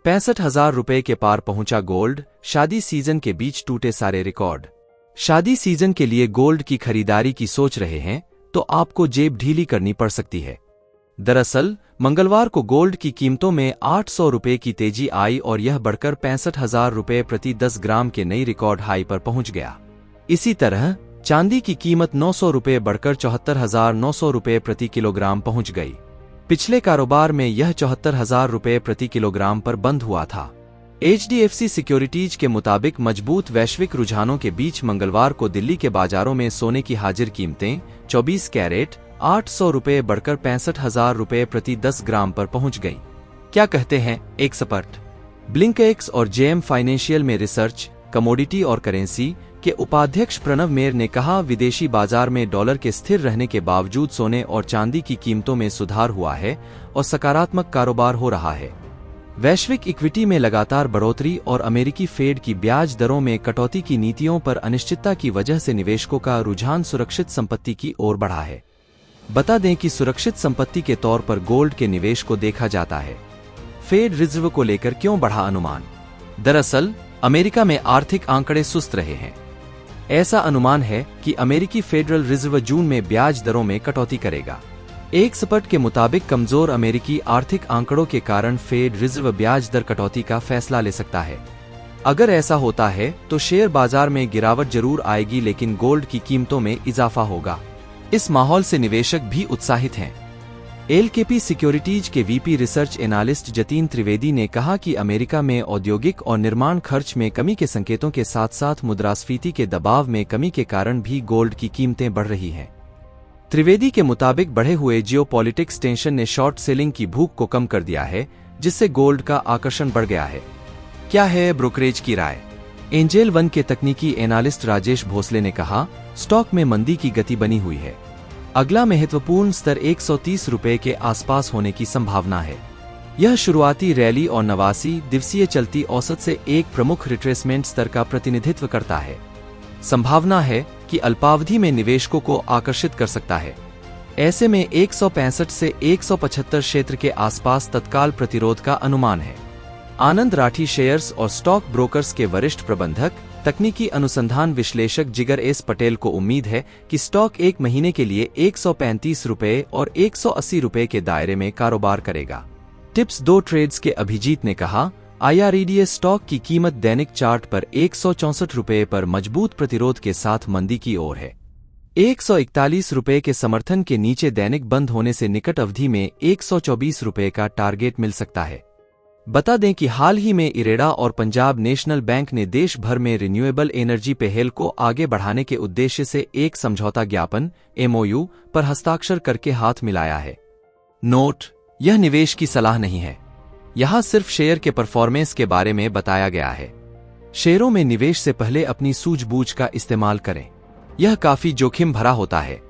65,000 रुपए के पार पहुंचा गोल्ड। शादी सीजन के बीच टूटे सारे रिकॉर्ड। शादी सीजन के लिए गोल्ड की खरीदारी की सोच रहे हैं तो आपको जेब ढीली करनी पड़ सकती है। दरअसल मंगलवार को गोल्ड की कीमतों में 800 रुपए की तेजी आई और यह बढ़कर 65,000 रुपए प्रति 10 ग्राम के नई रिकॉर्ड हाई पर पहुंच गया। इसी तरह चांदी की कीमत 900 रुपए बढ़कर 74,900 रुपए प्रति किलोग्राम पहुंच गई। पिछले कारोबार में यह 74,000 रुपए प्रति किलोग्राम पर बंद हुआ था। HDFC सिक्योरिटीज के मुताबिक मजबूत वैश्विक रुझानों के बीच मंगलवार को दिल्ली के बाजारों में सोने की हाजिर कीमतें 24 कैरेट 800 रुपए बढ़कर 65,000 रुपए प्रति 10 ग्राम पर पहुंच गईं। क्या कहते हैं एक्सपर्ट? ब्लिंकएक्स और JM फाइनेंशियल में रिसर्च, कमोडिटी और करेंसी के उपाध्यक्ष प्रणव मेर ने कहा, विदेशी बाजार में डॉलर के स्थिर रहने के बावजूद सोने और चांदी की कीमतों में सुधार हुआ है और सकारात्मक कारोबार हो रहा है। वैश्विक इक्विटी में लगातार बढ़ोतरी और अमेरिकी फेड की ब्याज दरों में कटौती की नीतियों पर अनिश्चितता की वजह से निवेशकों का रुझान सुरक्षित संपत्ति की ओर बढ़ा है। बता दें कि सुरक्षित संपत्ति के तौर पर गोल्ड के निवेश को देखा जाता है। फेड रिजर्व को लेकर क्यों बढ़ा अनुमान? दरअसल अमेरिका में आर्थिक आंकड़े सुस्त रहे हैं। ऐसा अनुमान है कि अमेरिकी फेडरल रिजर्व जून में ब्याज दरों में कटौती करेगा। एक एक्सपर्ट के मुताबिक कमजोर अमेरिकी आर्थिक आंकड़ों के कारण फेड रिजर्व ब्याज दर कटौती का फैसला ले सकता है। अगर ऐसा होता है तो शेयर बाजार में गिरावट जरूर आएगी, लेकिन गोल्ड की कीमतों में इजाफा होगा। इस माहौल से निवेशक भी उत्साहित हैं। LKP सिक्योरिटीज के VP research analyst Jatin Trivedi ने कहा कि अमेरिका में औद्योगिक और निर्माण खर्च में कमी के संकेतों के साथ साथ मुद्रास्फीति के दबाव में कमी के कारण भी गोल्ड की कीमतें बढ़ रही हैं। त्रिवेदी के मुताबिक बढ़े हुए जियोपॉलिटिक्स टेंशन ने शॉर्ट सेलिंग की भूख को कम कर दिया है, जिससे गोल्ड का आकर्षण बढ़ गया है। क्या है ब्रोकरेज की राय? एंजेल वन के तकनीकी एनालिस्ट राजेश भोसले ने कहा, स्टॉक में मंदी की गति बनी हुई है। अगला महत्वपूर्ण स्तर 130 रुपए के आसपास होने की संभावना है। यह शुरुआती रैली और 89 दिवसीय चलती औसत से एक प्रमुख रिट्रेसमेंट स्तर का प्रतिनिधित्व करता है। संभावना है कि अल्पावधि में निवेशकों को आकर्षित कर सकता है। ऐसे में 165 से 175 क्षेत्र के आसपास तत्काल प्रतिरोध का अनुमान है। आनंद राठी शेयर्स और स्टॉक ब्रोकर्स के वरिष्ठ प्रबंधक तकनीकी अनुसंधान विश्लेषक जिगर एस पटेल को उम्मीद है कि स्टॉक एक महीने के लिए 135 रुपए और 180 रुपए के दायरे में कारोबार करेगा। टिप्स 2 ट्रेड्स के अभिजीत ने कहा, IREDS स्टॉक की कीमत दैनिक चार्ट पर 164 रुपए पर मजबूत प्रतिरोध के साथ मंदी की ओर है। 141 रुपए के समर्थन के नीचे दैनिक बंद होने से निकट अवधि में 124 रुपए का टारगेट मिल सकता है। बता दें कि हाल ही में इरेडा और पंजाब नेशनल बैंक ने देश भर में रिन्यूएबल एनर्जी पहल को आगे बढ़ाने के उद्देश्य से एक समझौता ज्ञापन MOU पर हस्ताक्षर करके हाथ मिलाया है। नोट: यह निवेश की सलाह नहीं है। यहां सिर्फ शेयर के परफॉर्मेंस के बारे में बताया गया है। शेयरों में निवेश से पहले अपनी सूझबूझ का इस्तेमाल करें। यह काफी जोखिम भरा होता है।